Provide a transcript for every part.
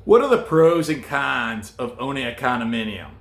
What are the pros and cons of owning a condominium?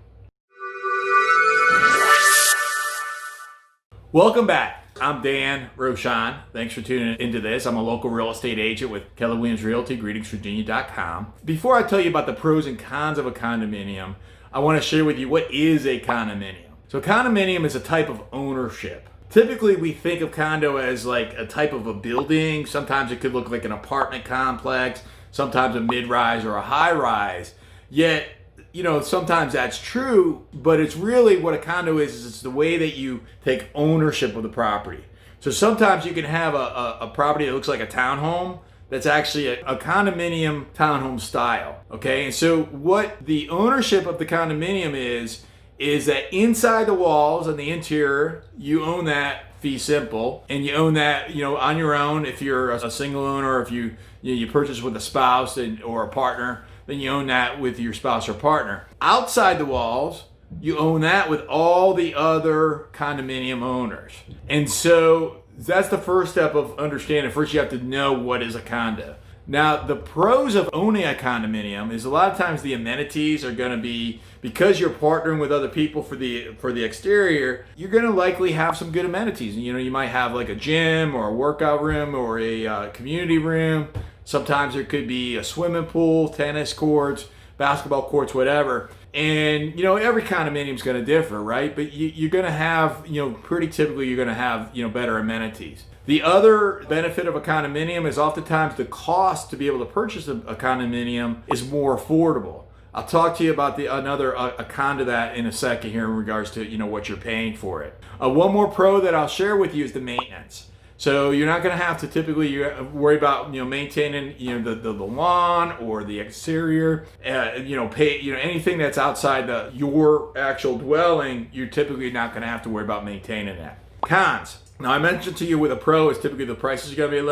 Welcome back. I'm Dan Roshan. Thanks for tuning into this. I'm a local real estate agent with Keller Williams Realty, greetingsvirginia.com. Before I tell you about the pros and cons of a condominium, I want to share with you what is a condominium. So a condominium is a type of ownership. Typically, we think of condo as like a type of a building. Sometimes it could look like an apartment complex, sometimes a mid-rise or a high-rise. Yet, sometimes that's true, but it's really what a condo is it's the way that you take ownership of the property. So sometimes you can have a property that looks like a townhome that's actually a condominium townhome style, okay? And so what the ownership of the condominium is that inside the walls and the interior, you own that fee simple, and you own that, on your own. If you're a single owner, if you purchase with a spouse or a partner, then you own that with your spouse or partner. Outside the walls, you own that with all the other condominium owners. And so that's the first step of understanding. First, you have to know what is a condo. Now, the pros of owning a condominium is a lot of times the amenities are going to be, because you're partnering with other people for the exterior, you're going to likely have some good amenities. You might have like a gym or a workout room or a community room. Sometimes there could be a swimming pool, tennis courts, basketball courts, whatever. And, every condominium is going to differ, right? But you're going to have, pretty typically you're going to have, better amenities. The other benefit of a condominium is oftentimes the cost to be able to purchase a condominium is more affordable. I'll talk to you about a con to that in a second here in regards to, what you're paying for it. One more pro that I'll share with you is the maintenance. So you're not going to have to typically worry about maintaining the lawn or the exterior, pay anything that's outside your actual dwelling. You're typically not going to have to worry about maintaining that. Cons. Now I mentioned to you with a pro is typically the prices are going to be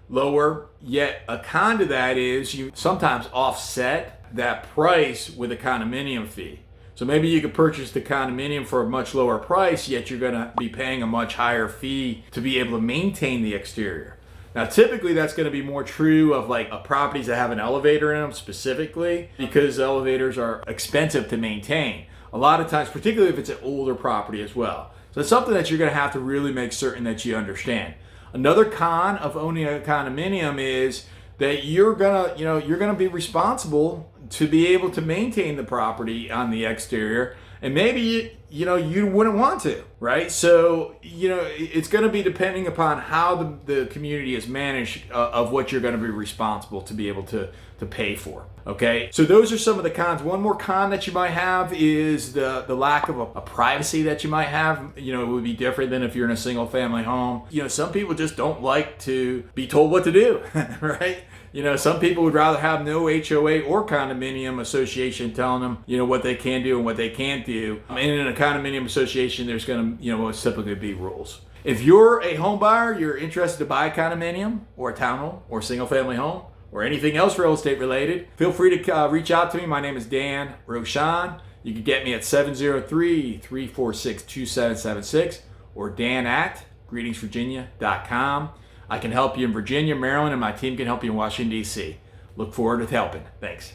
lower. Yet a con to that is you sometimes offset that price with a condominium fee. So maybe you could purchase the condominium for a much lower price, yet you're going to be paying a much higher fee to be able to maintain the exterior. Now, typically that's going to be more true of like properties that have an elevator in them specifically, because elevators are expensive to maintain. A lot of times, particularly if it's an older property as well. So it's something that you're going to have to really make certain that you understand. Another con of owning a condominium is that you're gonna be responsible to be able to maintain the property on the exterior, and maybe you wouldn't want to, right? So it's going to be depending upon how the community is managed of what you're going to be responsible to be able to pay for. Okay, so those are some of the cons. One more con that you might have is the lack of a privacy that you might have. It would be different than if you're in a single family home. Some people just don't like to be told what to do, right? Some people would rather have no HOA or condominium association telling them, what they can do and what they can't do. And in a condominium association, there's going to, typically be rules. If you're a home buyer, you're interested to buy a condominium or a townhome or a single family home or anything else real estate related, feel free to reach out to me. My name is Dan Roshan. You can get me at 703-346-2776 or dan@greetingsvirginia.com. I can help you in Virginia, Maryland, and my team can help you in Washington, D.C. Look forward to helping. Thanks.